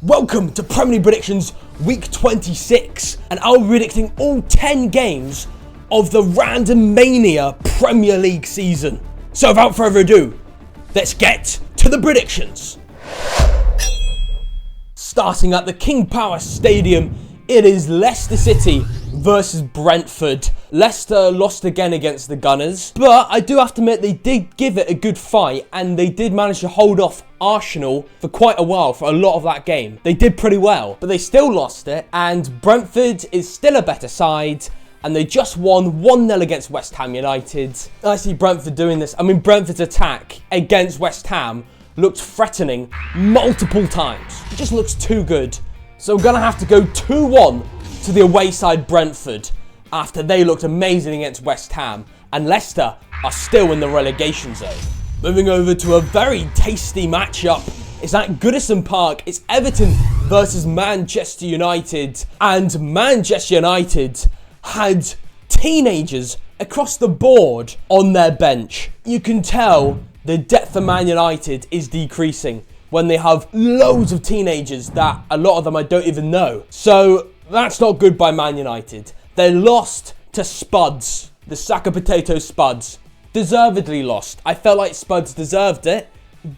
Welcome to Premier League Predictions Week 26, and I'll be predicting all 10 games of the Random Mania Premier League season. So without further ado, let's get to the predictions. Starting at the King Power Stadium, it is Leicester City versus Brentford. Leicester lost again against the Gunners, but I do have to admit they did give it a good fight and they did manage to hold off Arsenal for quite a while for a lot of that game. They did pretty well, but they still lost it, and Brentford is still a better side and they just won 1-0 against West Ham United. I see Brentford doing this. I mean, Brentford's attack against West Ham looked threatening multiple times. It just looks too good. So I'm going to have to go 2-1 to the away side Brentford after they looked amazing against West Ham, and Leicester are still in the relegation zone. Moving over to a very tasty matchup. It's at Goodison Park. It's Everton versus Manchester United, and Manchester United had teenagers across the board on their bench. You can tell the depth of Man United is decreasing when they have loads of teenagers that a lot of them I don't even know. So that's not good by Man United. They lost to Spuds, the sack of potato Spuds. Deservedly lost. I felt like Spuds deserved it,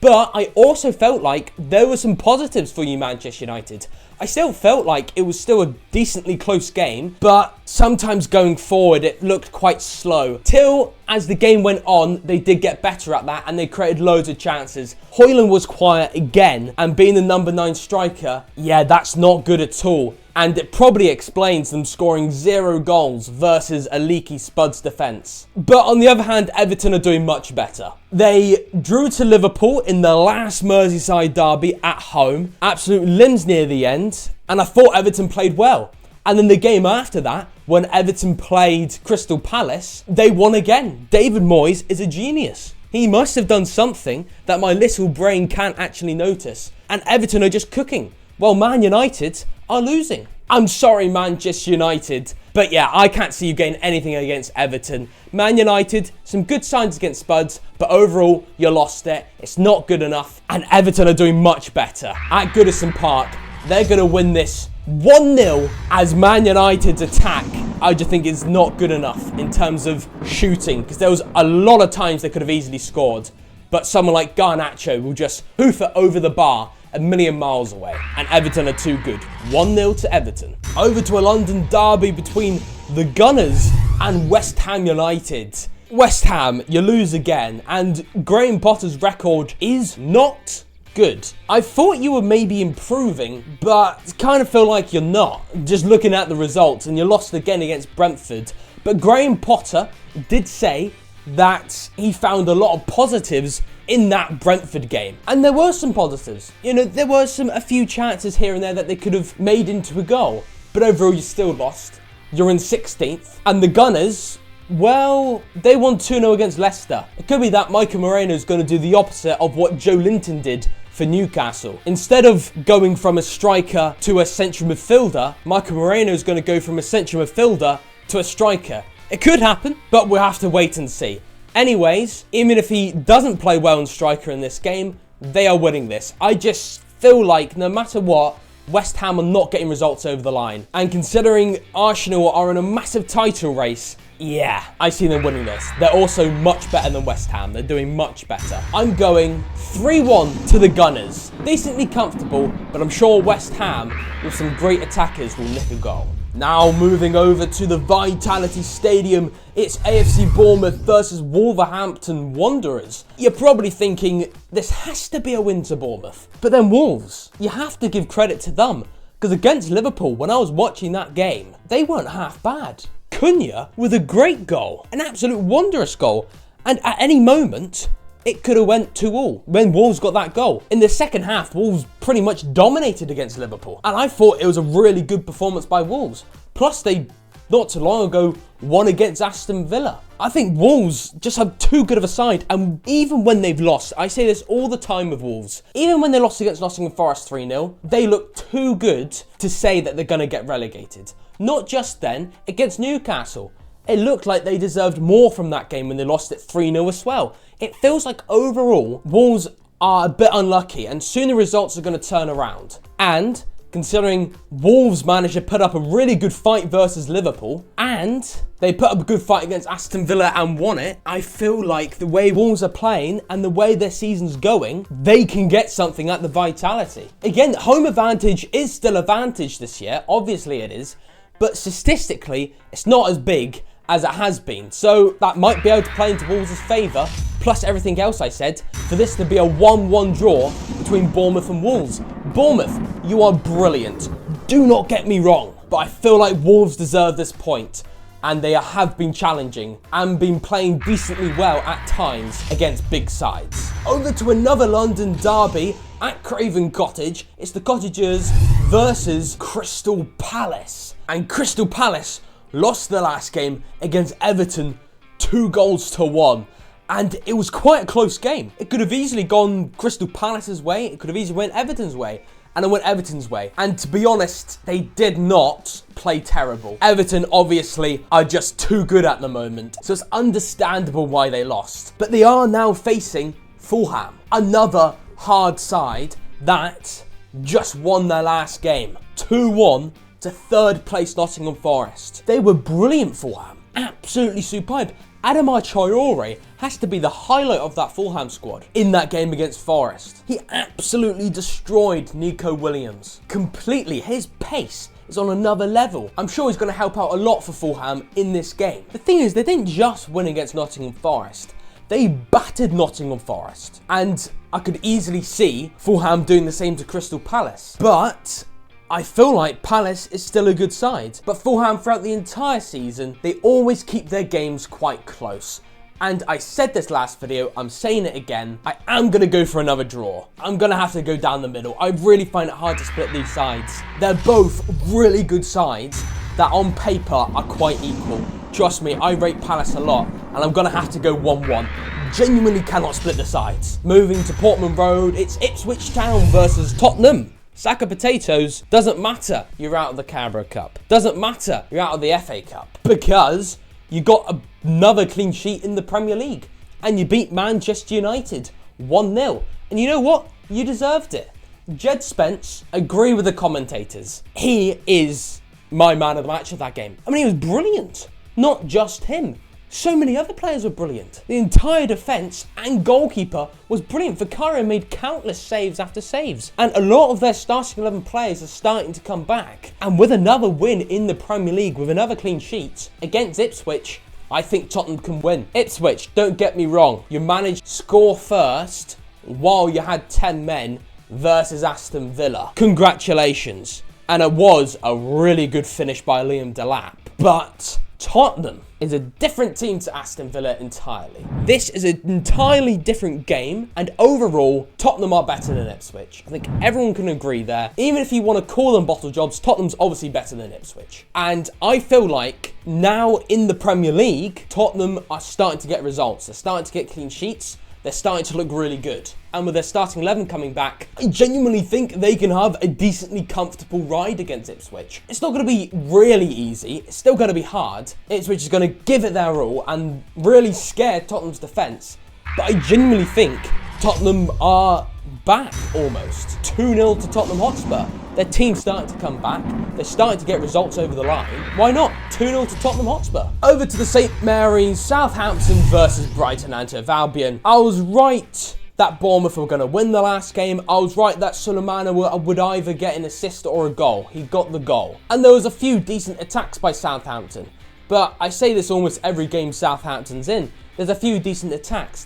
but I also felt like there were some positives for you, Manchester United. I still felt like it was still a decently close game, but sometimes going forward it looked quite slow. Till, as the game went on, they did get better at that and they created loads of chances. Højlund was quiet again, and being the number 9 striker, yeah, that's not good at all. And it probably explains them scoring 0 goals versus a leaky Spuds defence. But on the other hand, Everton are doing much better. They drew to Liverpool in the last Merseyside derby at home. Absolute limbs near the end. And I thought Everton played well. And then the game after that, when Everton played Crystal Palace, they won again. David Moyes is a genius. He must have done something that my little brain can't actually notice. And Everton are just cooking, while Man United are losing. I'm sorry, Manchester United, but yeah, I can't see you getting anything against Everton. Man United, some good signs against Spuds, but overall, you lost it. It's not good enough, and Everton are doing much better. At Goodison Park, they're going to win this 1-0, as Man United's attack, I just think, is not good enough in terms of shooting, because there was a lot of times they could have easily scored, but someone like Garnacho will just hoof it over the bar a million miles away, and Everton are too good. 1-0 to Everton. Over to a London derby between the Gunners and West Ham United. West Ham, you lose again, and Graham Potter's record is not good. I thought you were maybe improving, but kind of feel like you're not, just looking at the results, and you lost again against Brentford. But Graham Potter did say that he found a lot of positives in that Brentford game. And there were some positives. You know, there were a few chances here and there that they could have made into a goal. But overall, you still lost. You're in 16th. And the Gunners, well, they won 2-0 against Leicester. It could be that Michael Moreno is going to do the opposite of what Joe Linton did for Newcastle. Instead of going from a striker to a central midfielder, Michael Moreno is going to go from a central midfielder to a striker. It could happen, but we'll have to wait and see. Anyways, even if he doesn't play well in striker in this game, they are winning this. I just feel like no matter what, West Ham are not getting results over the line. And considering Arsenal are in a massive title race, yeah, I see them winning this. They're also much better than West Ham. They're doing much better. I'm going 3-1 to the Gunners. Decently comfortable, but I'm sure West Ham, with some great attackers, will nick a goal. Now moving over to the Vitality Stadium, it's AFC Bournemouth versus Wolverhampton Wanderers. You're probably thinking, this has to be a win to Bournemouth. But then Wolves, you have to give credit to them. Because against Liverpool, when I was watching that game, they weren't half bad. Cunha with a great goal, an absolute wondrous goal. And at any moment, it could have went 2-2 when Wolves got that goal. In the second half, Wolves pretty much dominated against Liverpool. And I thought it was a really good performance by Wolves. Plus, they, not too long ago, won against Aston Villa. I think Wolves just have too good of a side. And even when they've lost, I say this all the time with Wolves, even when they lost against Nottingham Forest 3-0, they look too good to say that they're going to get relegated. Not just then, against Newcastle. It looked like they deserved more from that game when they lost it 3-0 as well. It feels like overall, Wolves are a bit unlucky, and soon the results are going to turn around. And considering Wolves managed to put up a really good fight versus Liverpool, and they put up a good fight against Aston Villa and won it, I feel like the way Wolves are playing and the way their season's going, they can get something at the Vitality. Again, home advantage is still advantage this year, obviously it is, but statistically, it's not as big as it has been. So that might be able to play into Wolves' favour, plus everything else I said, for this to be a 1-1 draw between Bournemouth and Wolves. Bournemouth, you are brilliant. Do not get me wrong, but I feel like Wolves deserve this point, and they have been challenging and been playing decently well at times against big sides. Over to another London derby at Craven Cottage. It's the Cottagers versus Crystal Palace. And Crystal Palace lost the last game against Everton 2-1. And it was quite a close game. It could have easily gone Crystal Palace's way. It could have easily went Everton's way. And it went Everton's way. And to be honest, they did not play terrible. Everton obviously are just too good at the moment. So it's understandable why they lost. But they are now facing Fulham. Another hard side that just won their last game. 2-1 to third place Nottingham Forest. They were brilliant, Fulham. Absolutely superb. Adama Traore has to be the highlight of that Fulham squad in that game against Forest. He absolutely destroyed Nico Williams. Completely. His pace is on another level. I'm sure he's going to help out a lot for Fulham in this game. The thing is, they didn't just win against Nottingham Forest. They battered Nottingham Forest. And I could easily see Fulham doing the same to Crystal Palace. But I feel like Palace is still a good side. But Fulham, throughout the entire season, they always keep their games quite close. And I said this last video, I'm saying it again, I am going to go for another draw. I'm going to have to go down the middle. I really find it hard to split these sides. They're both really good sides that on paper are quite equal. Trust me, I rate Palace a lot, and I'm going to have to go 1-1. Genuinely cannot split the sides. Moving to Portman Road, it's Ipswich Town versus Tottenham. Sack of potatoes, doesn't matter, you're out of the Carabao Cup. Doesn't matter, you're out of the FA Cup. Because you got another clean sheet in the Premier League. And you beat Manchester United 1-0. And you know what? You deserved it. Jed Spence, agree with the commentators. He is my man of the match of that game. I mean, he was brilliant. Not just him. So many other players were brilliant. The entire defence and goalkeeper was brilliant. Vicario made countless saves after saves. And a lot of their starting 11 players are starting to come back. And with another win in the Premier League, with another clean sheet against Ipswich, I think Tottenham can win. Ipswich, don't get me wrong, you managed to score first while you had 10 men versus Aston Villa. Congratulations. And it was a really good finish by Liam Delap. But Tottenham is a different team to Aston Villa entirely. This is an entirely different game, and overall, Tottenham are better than Ipswich. I think everyone can agree there. Even if you want to call them bottle jobs, Tottenham's obviously better than Ipswich. And I feel like now in the Premier League, Tottenham are starting to get results. They're starting to get clean sheets. They're starting to look really good. And with their starting 11 coming back, I genuinely think they can have a decently comfortable ride against Ipswich. It's not going to be really easy. It's still going to be hard. Ipswich is going to give it their all and really scare Tottenham's defence. But I genuinely think Tottenham are back almost. 2-0 to Tottenham Hotspur. Their team's starting to come back. They're starting to get results over the line. Why not? 2-0 to Tottenham Hotspur. Over to the St Mary's, Southampton versus Brighton and Hove Albion. I was right that Bournemouth were going to win the last game. I was right that Sulemana would either get an assist or a goal. He got the goal. And there was a few decent attacks by Southampton. But I say this almost every game Southampton's in. There's a few decent attacks.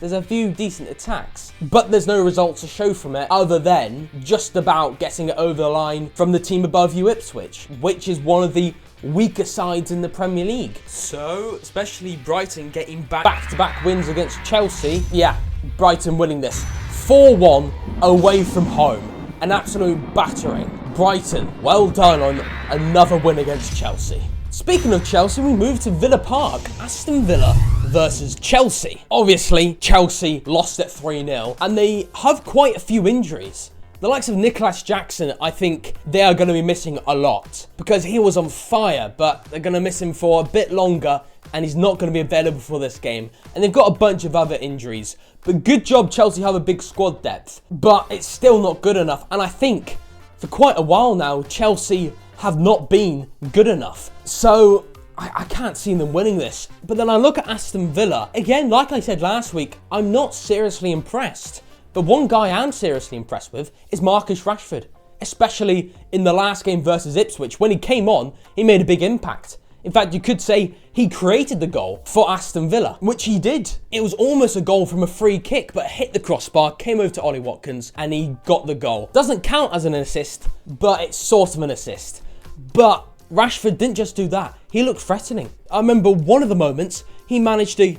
But there's no results to show from it other than just about getting it over the line from the team above you, Ipswich, which is one of the weaker sides in the Premier League. So, especially Brighton getting back-to-back wins against Chelsea. Yeah, Brighton winning this 4-1 away from home. An absolute battering. Brighton, well done on another win against Chelsea. Speaking of Chelsea, we move to Villa Park. Aston Villa versus Chelsea. Obviously, Chelsea lost at 3-0, and they have quite a few injuries. The likes of Nicholas Jackson, I think they are going to be missing a lot because he was on fire, but they're going to miss him for a bit longer and he's not going to be available for this game. And they've got a bunch of other injuries. But good job, Chelsea have a big squad depth. But it's still not good enough. And I think for quite a while now, Chelsea have not been good enough. So I can't see them winning this. But then I look at Aston Villa. Again, like I said last week, I'm not seriously impressed. But one guy I am seriously impressed with is Marcus Rashford. Especially in the last game versus Ipswich. When he came on, he made a big impact. In fact, you could say he created the goal for Aston Villa, which he did. It was almost a goal from a free kick, but hit the crossbar, came over to Ollie Watkins, and he got the goal. Doesn't count as an assist, but it's sort of an assist. But Rashford didn't just do that. He looked threatening. I remember one of the moments, he managed to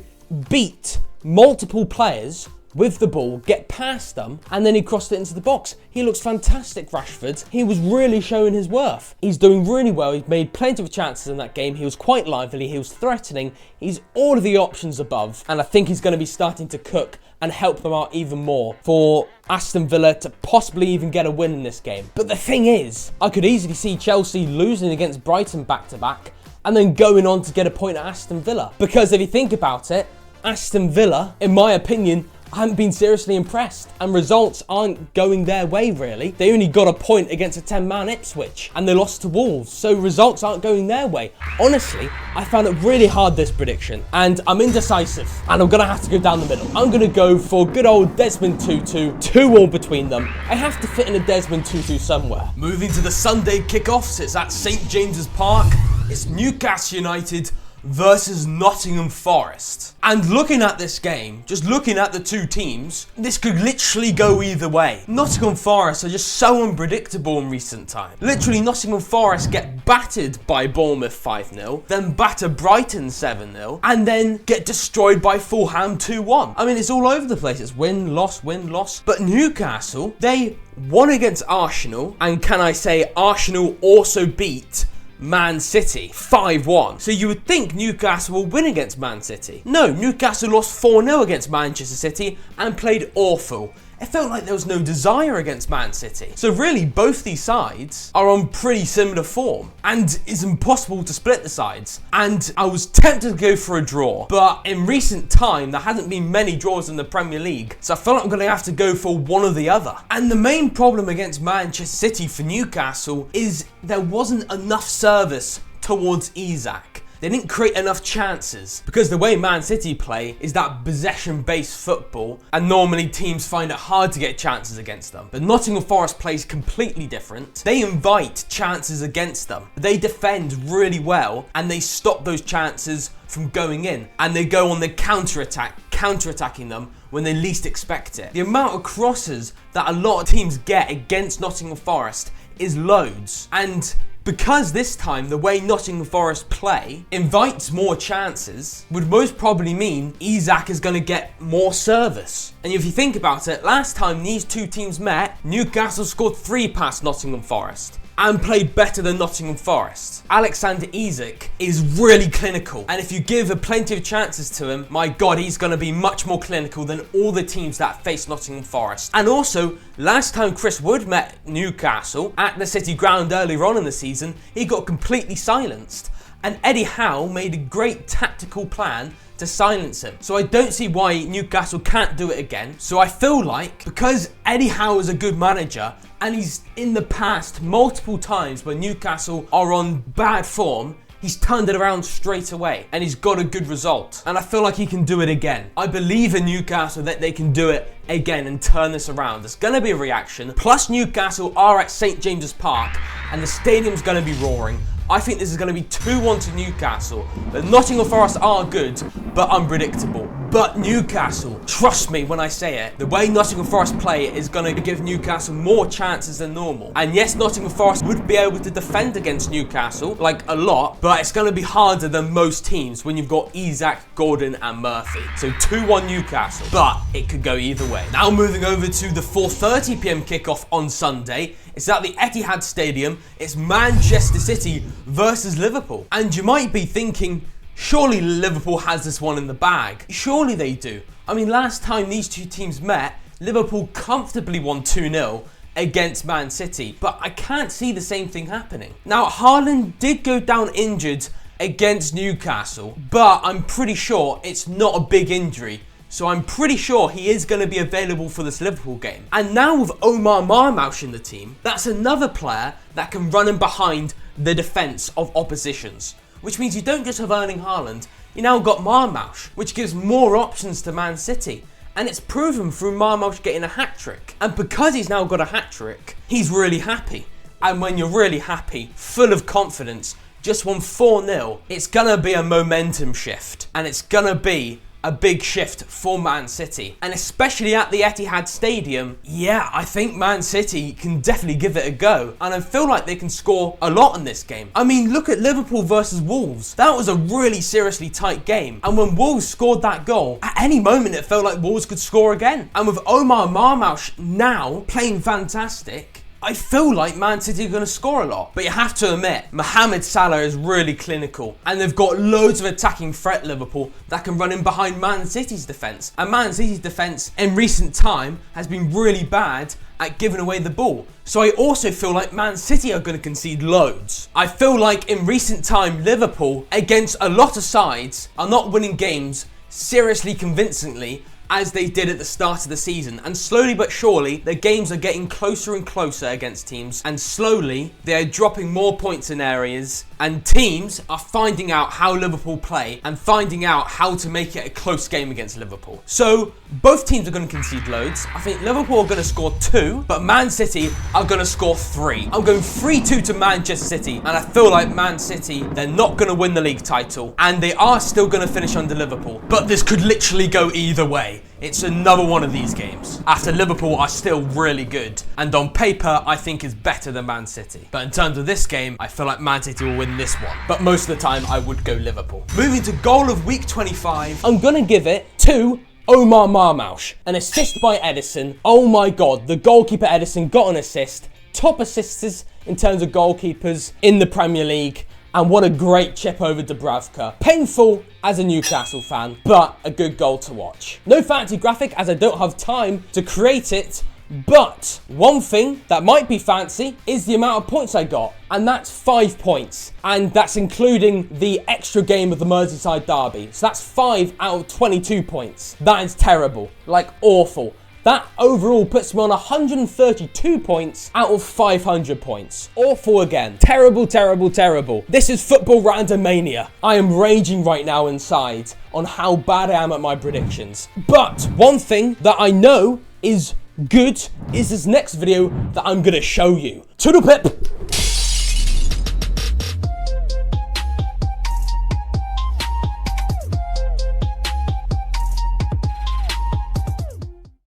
beat multiple players with the ball, get past them, and then he crossed it into the box. He looks fantastic, Rashford. He was really showing his worth. He's doing really well. He's made plenty of chances in that game. He was quite lively. He was threatening. He's all of the options above. And I think he's going to be starting to cook and help them out even more for Aston Villa to possibly even get a win in this game. But the thing is, I could easily see Chelsea losing against Brighton back-to-back and then going on to get a point at Aston Villa. Because if you think about it, Aston Villa, in my opinion, I haven't been seriously impressed, and results aren't going their way, really. They only got a point against a 10-man Ipswich, and they lost to Wolves, so results aren't going their way. Honestly, I found it really hard, this prediction, and I'm indecisive, and I'm going to have to go down the middle. I'm going to go for good old Desmond Tutu, 2-2 between them. I have to fit in a Desmond Tutu somewhere. Moving to the Sunday kickoffs, it's at St James's Park. It's Newcastle United versus Nottingham Forest. And looking at this game, just looking at the two teams, this could literally go either way. Nottingham Forest are just so unpredictable in recent times. Literally, Nottingham Forest get battered by Bournemouth 5-0, then batter Brighton 7-0, and then get destroyed by Fulham 2-1. I mean, it's all over the place. It's win, loss, win, loss. But Newcastle, they won against Arsenal, and can I say Arsenal also beat Man City 5-1. So you would think Newcastle will win against Man City. No, Newcastle lost 4-0 against Manchester City and played awful. It felt like there was no desire against Man City. So really, both these sides are on pretty similar form, and it's impossible to split the sides. And I was tempted to go for a draw, but in recent time, there hasn't been many draws in the Premier League, so I feel like I'm going to have to go for one or the other. And the main problem against Manchester City for Newcastle is there wasn't enough service towards Isak. They didn't create enough chances because the way Man City play is that possession-based football, and normally teams find it hard to get chances against them. But Nottingham Forest plays completely different. They invite chances against them. They defend really well and they stop those chances from going in, and they go on the counter-attacking them when they least expect it. The amount of crosses that a lot of teams get against Nottingham Forest is loads, and because this time the way Nottingham Forest play invites more chances would most probably mean Isak is going to get more service. And if you think about it, last time these two teams met, Newcastle scored 3 past Nottingham Forest and played better than Nottingham Forest. Alexander Isak is really clinical, and if you give plenty of chances to him, my God, he's going to be much more clinical than all the teams that face Nottingham Forest. And also, last time Chris Wood met Newcastle at the City Ground earlier on in the season, he got completely silenced. And Eddie Howe made a great tactical plan to silence him. So I don't see why Newcastle can't do it again. So I feel like because Eddie Howe is a good manager, and he's in the past multiple times when Newcastle are on bad form, he's turned it around straight away and he's got a good result. And I feel like he can do it again. I believe in Newcastle that they can do it again and turn this around. There's going to be a reaction. Plus Newcastle are at St James's Park and the stadium's going to be roaring. I think this is going to be 2-1 to Newcastle. But Nottingham Forest are good, but unpredictable. But Newcastle, trust me when I say it, the way Nottingham Forest play is going to give Newcastle more chances than normal. And yes, Nottingham Forest would be able to defend against Newcastle, like a lot, but it's going to be harder than most teams when you've got Isak, Gordon and Murphy. So 2-1 Newcastle, but it could go either way. Now moving over to the 4:30 p.m. kickoff on Sunday. It's at the Etihad Stadium. It's Manchester City versus Liverpool. And you might be thinking, surely Liverpool has this one in the bag. Surely they do. I mean, last time these two teams met, Liverpool comfortably won 2-0 against Man City. But I can't see the same thing happening. Now, Haaland did go down injured against Newcastle, but I'm pretty sure it's not a big injury. So I'm pretty sure he is going to be available for this Liverpool game. And now with Omar Marmoush in the team, that's another player that can run in behind the defence of oppositions. Which means you don't just have Erling Haaland, you now got Marmoush, which gives more options to Man City. And it's proven through Marmoush getting a hat-trick. And because he's now got a hat-trick, he's really happy. And when you're really happy, full of confidence, just won 4-0, it's going to be a momentum shift. And it's going to be a big shift for Man City. And especially at the Etihad Stadium, yeah, I think Man City can definitely give it a go. And I feel like they can score a lot in this game. I mean, look at Liverpool versus Wolves. That was a really seriously tight game. And when Wolves scored that goal, at any moment it felt like Wolves could score again. And with Omar Marmoush now playing fantastic, I feel like Man City are going to score a lot. But you have to admit, Mohamed Salah is really clinical. And they've got loads of attacking threat, Liverpool, that can run in behind Man City's defence. And Man City's defence in recent time has been really bad at giving away the ball. So I also feel like Man City are going to concede loads. I feel like in recent time, Liverpool, against a lot of sides, are not winning games seriously convincingly as they did at the start of the season. And slowly but surely, their games are getting closer and closer against teams. And slowly, they are dropping more points in areas. And teams are finding out how Liverpool play and finding out how to make it a close game against Liverpool. So, both teams are going to concede loads. I think Liverpool are going to score 2, but Man City are going to score 3. I'm going 3-2 to Manchester City. And I feel like Man City, they're not going to win the league title. And they are still going to finish under Liverpool. But this could literally go either way. It's another one of these games. After Liverpool are still really good. And on paper, I think is better than Man City. But in terms of this game, I feel like Man City will win this one. But most of the time, I would go Liverpool. Moving to goal of week 25. I'm going to give it to Omar Marmoush. An assist by Edison. Oh my God, the goalkeeper Edison got an assist. Top assisters in terms of goalkeepers in the Premier League. And what a great chip over Dubravka. Painful as a Newcastle fan, but a good goal to watch. No fancy graphic as I don't have time to create it, but one thing that might be fancy is the amount of points I got, and that's 5 points. And that's including the extra game of the Merseyside derby. So that's 5 out of 22 points. That is terrible, like awful. That overall puts me on 132 points out of 500 points. Awful again. Terrible, terrible, terrible. This is football randomania. I am raging right now inside on how bad I am at my predictions. But one thing that I know is good is this next video that I'm going to show you. Toodle pip!